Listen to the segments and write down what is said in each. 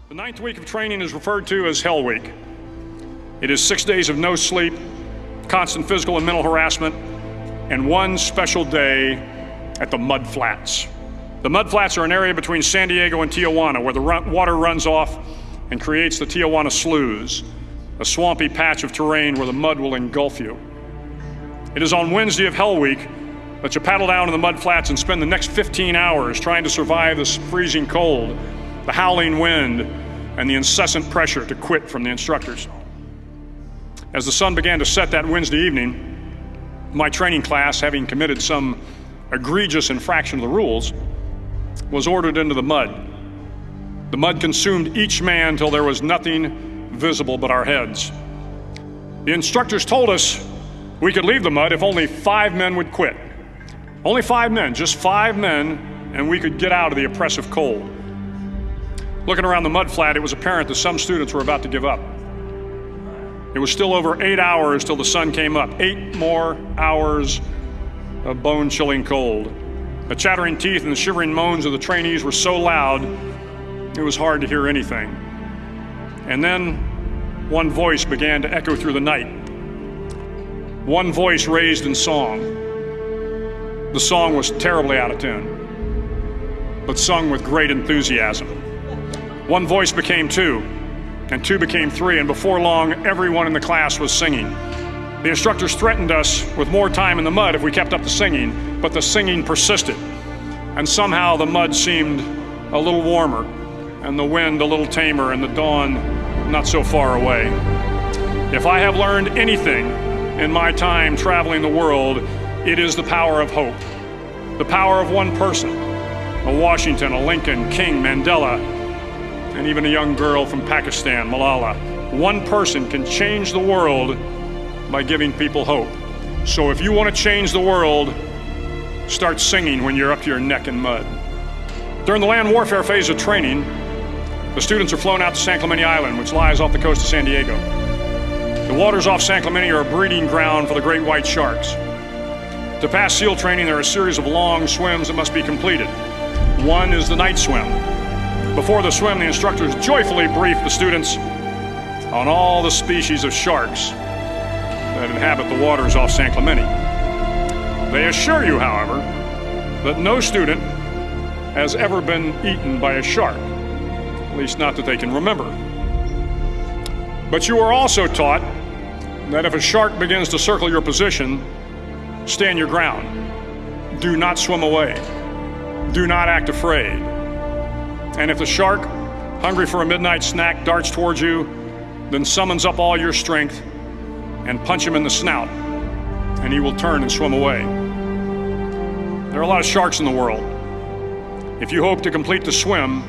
The 9th week of training is referred to as Hell Week. It is 6 days of no sleep, constant physical and mental harassment, and one special day at the Mud Flats. The Mud Flats are an area between San Diego and Tijuana where the water runs off and creates the Tijuana Sloughs, a swampy patch of terrain where the mud will engulf you. It is on Wednesday of Hell Week that you paddle down to the Mud Flats and spend the next 15 hours trying to survive this freezing cold, the howling wind, and the incessant pressure to quit from the instructors. As the sun began to set that Wednesday evening, my training class, having committed some egregious infraction of the rules, was ordered into the mud. The mud consumed each man till there was nothing visible but our heads. The instructors told us we could leave the mud if only 5 men would quit. Only 5 men, just 5 men, and we could get out of the oppressive cold. Looking around the mud flat, it was apparent that some students were about to give up. It was still over 8 hours till the sun came up. 8 more hours of bone-chilling cold. The chattering teeth and the shivering moans of the trainees were so loud, it was hard to hear anything. And then one voice began to echo through the night. One voice raised in song. The song was terribly out of tune, but sung with great enthusiasm. One voice became 2, and 2 became 3, and before long, everyone in the class was singing. The instructors threatened us with more time in the mud if we kept up the singing, but the singing persisted. And somehow the mud seemed a little warmer, and the wind a little tamer, and the dawn not so far away. If I have learned anything in my time traveling the world, it is the power of hope. The power of one person, a Washington, a Lincoln, King, Mandela, and even a young girl from Pakistan, Malala. One person can change the world by giving people hope. So if you want to change the world, start singing when you're up to your neck in mud. During the land warfare phase of training, the students are flown out to San Clemente Island, which lies off the coast of San Diego. The waters off San Clemente are a breeding ground for the great white sharks. To pass SEAL training, there are a series of long swims that must be completed. One is the night swim. Before the swim, the instructors joyfully brief the students on all the species of sharks that inhabit the waters off San Clemente. They assure you, however, that no student has ever been eaten by a shark, at least not that they can remember. But you are also taught that if a shark begins to circle your position, stand your ground. Do not swim away. Do not act afraid. And if the shark, hungry for a midnight snack, darts towards you, then summons up all your strength and punch him in the snout, and he will turn and swim away. There are a lot of sharks in the world. If you hope to complete the swim,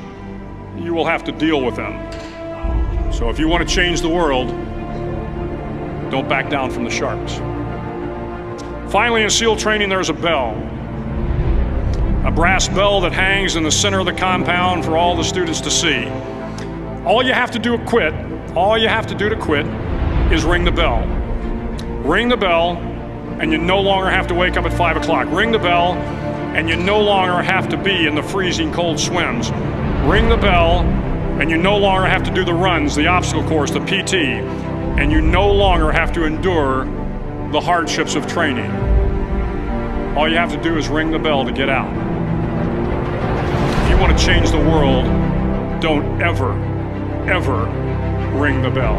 you will have to deal with them. So if you want to change the world, don't back down from the sharks. Finally, in SEAL training, there's a bell. A brass bell that hangs in the center of the compound for all the students to see. All you have to do to quit is ring the bell. Ring the bell, and you no longer have to wake up at 5 o'clock. Ring the bell, and you no longer have to be in the freezing cold swims. Ring the bell, and you no longer have to do the runs, the obstacle course, the PT, and you no longer have to endure the hardships of training. All you have to do is ring the bell to get out. If you want to change the world, don't ever ring the bell.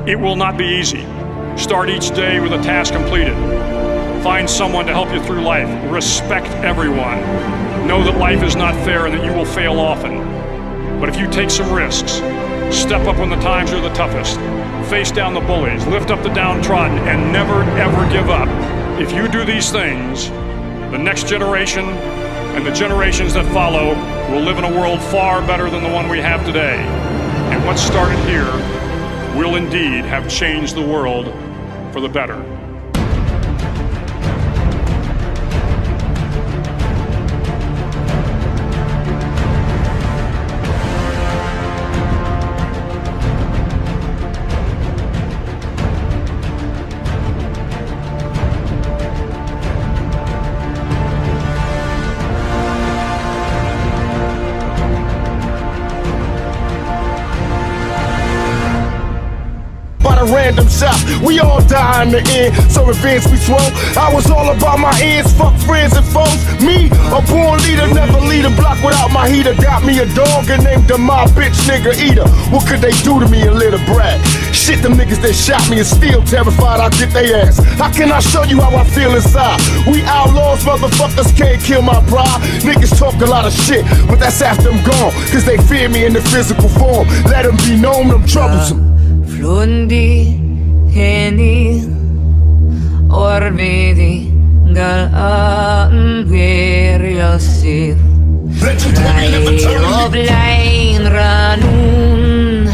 It will not be easy. Start each day with a task completed. Find someone to help you through life. Respect everyone. Know that life is not fair and that you will fail often. But if you take some risks, step up when the times are the toughest, face down the bullies, lift up the downtrodden, and never ever give up. If you do these things, the next generation and the generations that follow will live in a world far better than the one we have today. And what started here will indeed have changed the world for the better. random shots. We all die in the end, so revenge we swole. I was all about my ends, fuck friends and foes. Me, a born leader, never lead a block without my heater. Got me a dog and named him my bitch nigga eater. What could they do to me, a little brat? Shit, them niggas that shot me is still terrified I'll get their ass. How can I show you how I feel inside? We outlaws, motherfuckers can't kill my pride. Niggas talk a lot of shit, but that's after I'm gone, cause they fear me in the physical form. Let them be known, I'm troublesome. Flundi, heni, orbidi, galaan, guerriosir. Oblain ranun,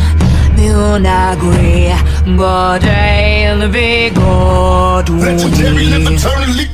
miunagri, godail bigoduni. Legendary live eternally.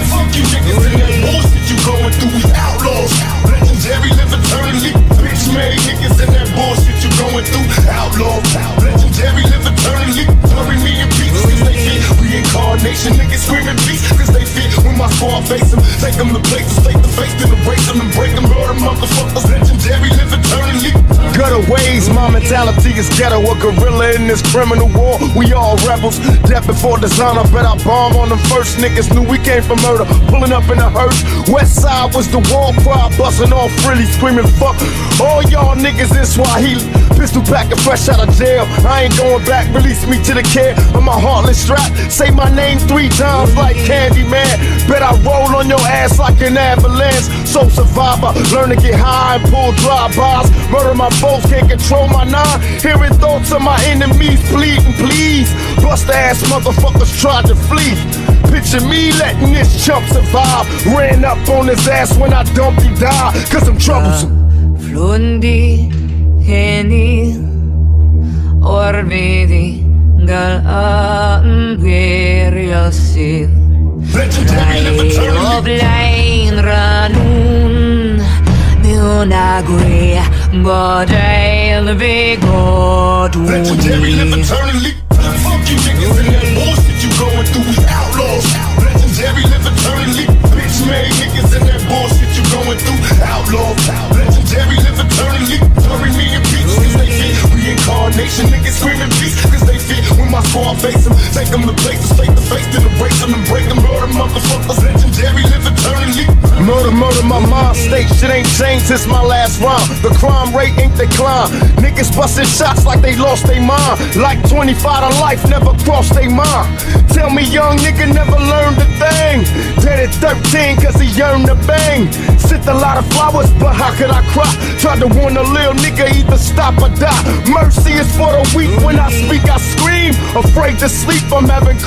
Fuck you niggas and that bullshit you going through, we outlaws. Legendary live eternally. Bitch made niggas and that bullshit you going through, outlaws. Legendary live eternally. Bury me in peace cause they fit. Reincarnation niggas screaming peace cause they fit. When my squad face them, take them to places, take the face, then embrace them and break them. Murder motherfuckers, legendary live eternally. Gutter ways, my mentality is ghetto. A gorilla in this criminal war. We all rebels, death before dishonor. Bet I bomb on them first. Niggas knew we came for murder. Pulling up in a hearse. West side was the war cry, busting off frilly, screaming fuck all y'all niggas in Swahili. Pistol packing fresh out of jail. I ain't going back. Release me to the care of my heartless strap. Say my name 3 times like Candyman. Bet I roll on your ass like an avalanche. So survivor, learn to get high and pull drive-bys. Murder my foes, can't control my nine. Hearing thoughts of my enemies pleading, please. Bust ass motherfuckers tried to flee. Picture me letting this chump survive. Ran up on his ass when I dumped he died. Cause I'm troublesome. Flundi, heni, orbidi, galaan, guerriosir. Oblain ranun, miunagri, godail bigoduni. Legendary live eternally. Fuck you niggas and that bullshit you going through, we outlaws. Legendary live eternally. Bitch made niggas and that bullshit you going through, outlaws. Legendary live eternally. Bury me in peace cause they fit. Reincarnation niggas screaming peace cause they fit. When my squad face them, take them to places, face to face, then embrace them and break them. Murder motherfuckers, legendary live eternally. Murder, murder, my mind state shit ain't changed since my last rhyme. The crime rate ain't declined. Niggas busting shots like they lost their mind. Like 25 to life never crossed their mind. Tell me young nigga never learned a thing. Dead at 13 cause he yearned to bang. Sent a lot of flowers but how could I cry? Tried to warn a little nigga either stop or die. Mercy is for the weak, when I speak I scream. Afraid to sleep, I'm having